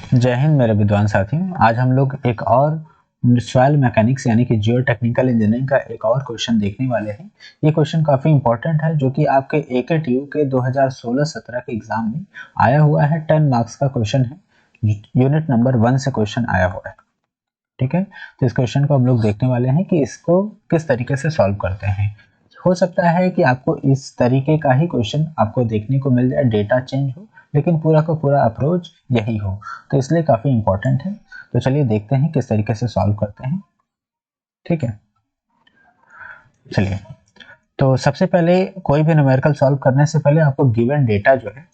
जय हिंद मेरे विद्वान साथियों। आज हम लोग एक और सॉइल मैकेनिक्स यानी कि जियो टेक्निकल इंजीनियरिंग का एक और क्वेश्चन देखने वाले हैं। ये क्वेश्चन काफ़ी इंपॉर्टेंट है जो कि आपके AKTU के 2016-17 के एग्जाम में आया हुआ है। 10 मार्क्स का क्वेश्चन है, यूनिट नंबर 1 से क्वेश्चन आया हुआ है। ठीक है, तो इस क्वेश्चन को हम लोग देखने वाले हैं कि इसको किस तरीके से सॉल्व करते हैं। हो सकता है कि आपको इस तरीके का ही क्वेश्चन आपको देखने को मिल जाए, डेटा चेंज हो, लेकिन पूरा का पूरा अप्रोच यही हो, तो इसलिए काफ़ी इंपॉर्टेंट है। तो चलिए देखते हैं किस तरीके से सॉल्व करते हैं। ठीक है, चलिए। तो सबसे पहले कोई भी न्यूमेरिकल सॉल्व करने से पहले आपको गिवन डेटा जो है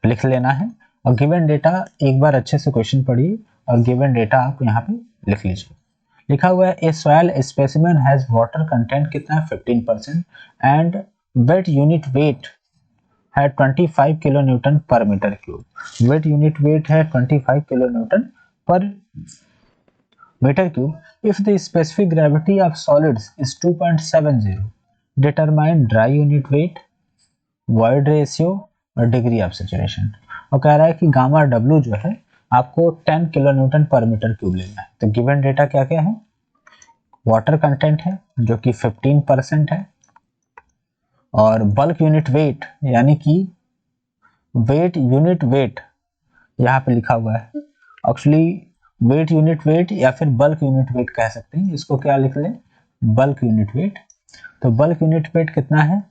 लिख लेना है। और गिवन डेटा एक बार अच्छे से क्वेश्चन पढ़िए और गिवन डेटा आप यहाँ पे लिख लीजिए। लिखा हुआ है a soil specimen has water content कितना है 15% एंड वेट यूनिट वेट है 25 kilo newton per metre cube. Wet unit weight है 25 kilo newton per metre cube. If the specific gravity of solids is 2.70, determine dry unit weight, void ratio और degree of saturation. और कह रहा है कि gamma W जो है आपको 10 kilo newton per metre cube लेना है। तो गिवन डेटा क्या क्या है, वाटर कंटेंट है जो कि 15% है, और बल्क यूनिट वेट यानी कि वेट यूनिट वेट यहाँ पे लिखा हुआ है। एक्चुअली वेट यूनिट वेट या फिर बल्क यूनिट वेट कह सकते हैं, इसको क्या लिख लें, बल्क यूनिट वेट। तो बल्क यूनिट वेट कितना है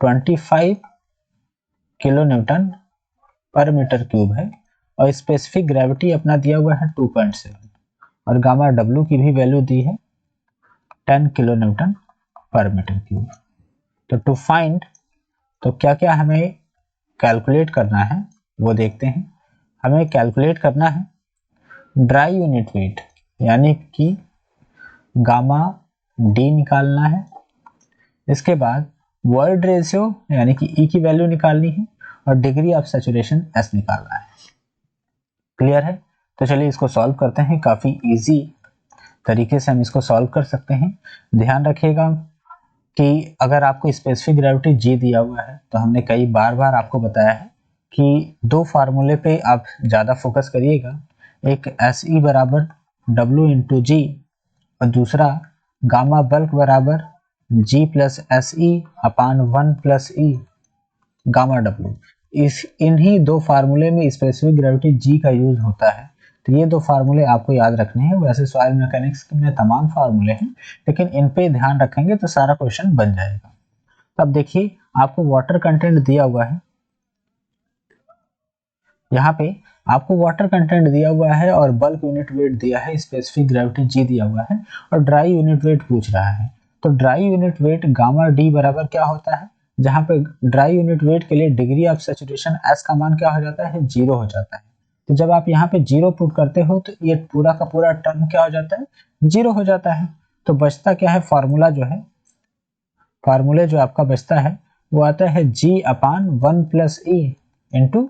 25 kilo newton per metre cube है, और स्पेसिफिक ग्रेविटी अपना दिया हुआ है 2.7, और गामा डब्ल्यू की भी वैल्यू दी है 10 kilo newton per metre cube. तो टू फाइंड, तो क्या क्या हमें कैलकुलेट करना है वो देखते हैं। हमें कैलकुलेट करना है ड्राई यूनिट वेट यानी कि गामा डी निकालना है। इसके बाद वॉइड रेशियो यानी कि ई की वैल्यू निकालनी है, और डिग्री ऑफ सैचुरेशन एस निकालना है। क्लियर है? तो चलिए इसको सॉल्व करते हैं। काफ़ी इजी तरीके से हम इसको सॉल्व कर सकते हैं। ध्यान रखिएगा कि अगर आपको स्पेसिफिक ग्रेविटी जी दिया हुआ है, तो हमने कई बार आपको बताया है कि दो फार्मूले पे आप ज़्यादा फोकस करिएगा। एक एस ई बराबर डब्ल्यू इंटू जी, और दूसरा गामा बल्क बराबर जी प्लस एस ई अपान 1 प्लस ई गामा डब्ल्यू। इस इन्हीं दो फार्मूले में स्पेसिफिक ग्रेविटी जी का यूज होता है। तो ये दो फार्मूले आपको याद रखने हैं। वैसे सॉइल मैकेनिक्स में तमाम फार्मूले हैं, लेकिन इन पे ध्यान रखेंगे तो सारा क्वेश्चन बन जाएगा। अब देखिए आपको वाटर कंटेंट दिया हुआ है, यहाँ पे आपको वाटर कंटेंट दिया हुआ है और बल्क यूनिट वेट दिया है, स्पेसिफिक ग्रेविटी जी दिया हुआ है, और ड्राई यूनिट वेट पूछ रहा है। तो dry unit wait gamma D बराबर क्या होता है, जहाँ पे ड्राई यूनिट वेट के लिए डिग्री ऑफ सैचुरेशन एस का मान क्या हो जाता है, 0 हो जाता है। तो जब आप यहाँ पे 0 पुट करते हो तो ये पूरा का पूरा टर्म क्या हो जाता है, 0 हो जाता है। तो बचता क्या है, फार्मूला जो है, फार्मूले जो आपका बचता है वो आता है जी अपान 1 plus E into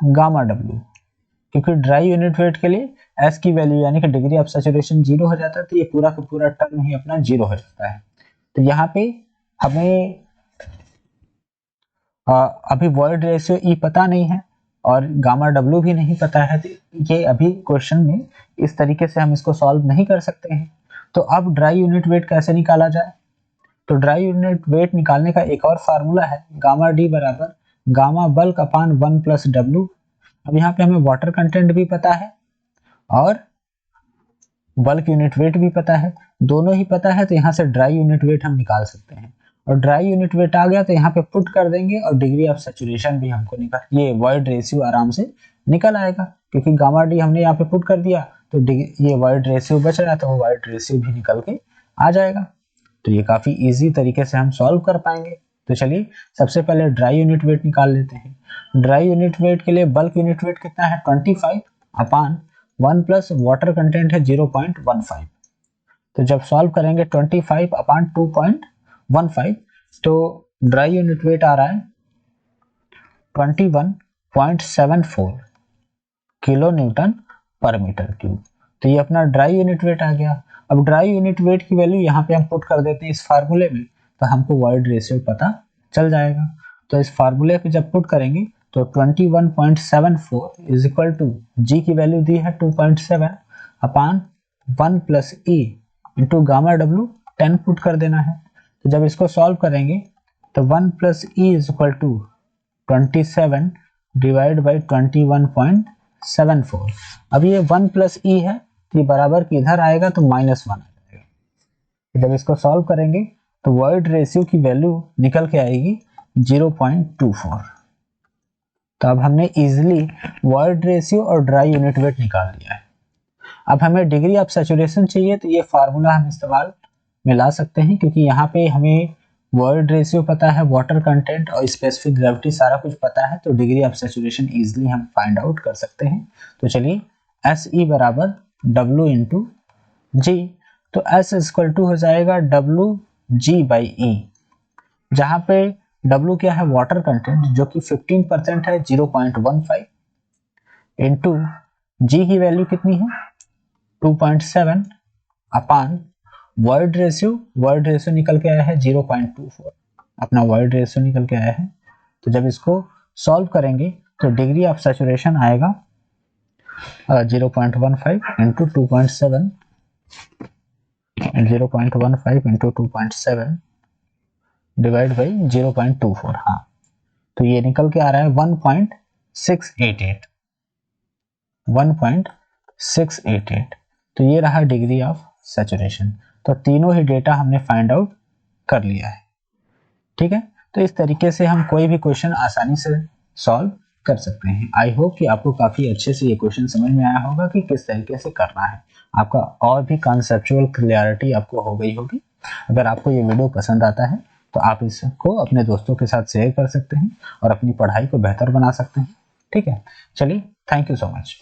gamma W, क्योंकि ड्राई यूनिट वेट के लिए एस की वैल्यू यानी कि डिग्री ऑफ सैचुरेशन 0 हो जाता है, तो ये पूरा का पूरा टर्म ही अपना 0 हो जाता है। तो यहाँ पे हमें अभी वॉइड रेशियो ई पता नहीं है और गामा डब्ल्यू भी नहीं पता है, तो ये अभी क्वेश्चन में इस तरीके से हम इसको सॉल्व नहीं कर सकते हैं। तो अब ड्राई यूनिट वेट कैसे निकाला जाए, तो ड्राई यूनिट वेट निकालने का एक और फार्मूला है, गामा डी बराबर गामा बल्क अपान 1 प्लस डब्ल्यू। अब यहाँ पे हमें वाटर कंटेंट भी पता है और बल्क यूनिट वेट भी पता है, दोनों ही पता है, तो यहाँ से ड्राई यूनिट वेट हम निकाल सकते हैं। और ड्राई यूनिट वेट आ गया तो यहाँ पे पुट कर देंगे, और डिग्री ऑफ सैचुरेशन भी हमको निकाल, ये वॉइड रेशियो आराम से निकल आएगा, क्योंकि गामा डी हमने यहाँ पे पुट कर दिया, तो ये वॉइड रेशियो बच रहा है, तो वो वॉइड रेशियो भी निकल के आ जाएगा। तो ये काफ़ी इजी तरीके से हम सॉल्व कर पाएंगे। तो चलिए सबसे पहले ड्राई यूनिट वेट निकाल लेते हैं। ड्राई यूनिट वेट के लिए बल्क यूनिट वेट कितना है 25 अपान 1 प्लस वाटर कंटेंट है 0.15। तो जब सॉल्व करेंगे 25 अपान 2.15, तो ड्राई यूनिट वेट आ रहा है 21.74 kilo newton per metre cube. तो ये अपना ड्राई यूनिट वेट आ गया। अब ड्राई यूनिट वेट की वैल्यू यहाँ पे हम पुट कर देते हैं इस फार्मूले में, तो हमको वॉइड रेशियो पता चल जाएगा। तो इस फार्मूले पे जब पुट करेंगे तो 21.74 इज इक्वल टू जी की वैल्यू दी है 2.7 अपान 1 plus E into gamma W 10 put कर देना है। तो जब इसको सॉल्व करेंगे तो 1 plus E is equal to 27 divide by 21.74। अब ये 1 प्लस ई है तो ये बराबर के इधर आएगा तो -1 आ जाएगा। जब इसको सॉल्व करेंगे तो वॉइड रेशियो की वैल्यू निकल के आएगी 0.24। तो अब हमने इजिली वॉइड रेशियो और ड्राई यूनिट वेट निकाल लिया है। अब हमें डिग्री ऑफ सैचुरेशन चाहिए तो ये फार्मूला हम इस्तेमाल में ला सकते हैं, क्योंकि यहाँ पे हमें वॉइड रेशियो पता है, वाटर कंटेंट और स्पेसिफिक ग्रेविटी सारा कुछ पता है, तो डिग्री ऑफ सैचुरेशन इजिली हम फाइंड आउट कर सकते हैं। तो चलिए एस ई बराबर डब्ल्यू इंटू जी, तो एस इक्वल टू हो जाएगा डब्ल्यू जी बाई ई, जहाँ पे W क्या है वाटर कंटेंट जो कि 15% है 0.15 इंटू जी की वैल्यू कितनी है 2.7 अपान वॉइड रेशियो निकल के आया है 0.24, अपना वॉइड रेशियो निकल के आया है। तो जब इसको सॉल्व करेंगे तो डिग्री ऑफ सैचुरेशन आएगा 0.15 इंटू 2.7 0.15 इंटू 2.7 डिवाइड बाई 0.24। हाँ, तो ये निकल के आ रहा है 1.688। तो ये रहा डिग्री ऑफ सैचुरेशन। तो तीनों ही डेटा हमने फाइंड आउट कर लिया है। ठीक है, तो इस तरीके से हम कोई भी क्वेश्चन आसानी से सॉल्व कर सकते हैं। आई होप कि आपको काफ़ी अच्छे से ये क्वेश्चन समझ में आया होगा कि किस तरीके से करना है। आपका और भी कॉन्सेप्चुअल क्लियरिटी आपको हो गई होगी। अगर आपको ये वीडियो पसंद आता है तो आप इसको अपने दोस्तों के साथ शेयर कर सकते हैं और अपनी पढ़ाई को बेहतर बना सकते हैं। ठीक है, चलिए, थैंक यू सो मच।